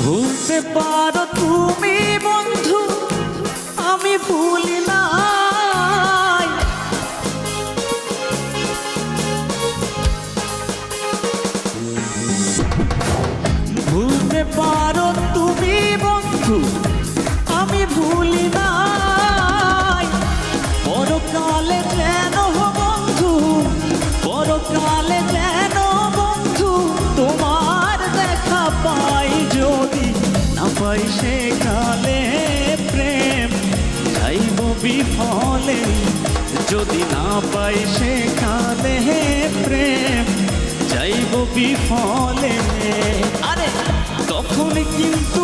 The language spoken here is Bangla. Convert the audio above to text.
ভুলতে পারো তুমি বন্ধু, আমি ভুলি নাই। ভুলতে পারো তুমি বন্ধু, আমি ভুলি নাই। পরকালে যেন বন্ধু, পরকালে যেন বন্ধু তোমার দেখা পাই। যদি না পাই সেকালে প্রেম যাইব বিফলে। যদি না পাই সেকালে প্রেম যাইব বিফলে। আরে তখন কিন্তু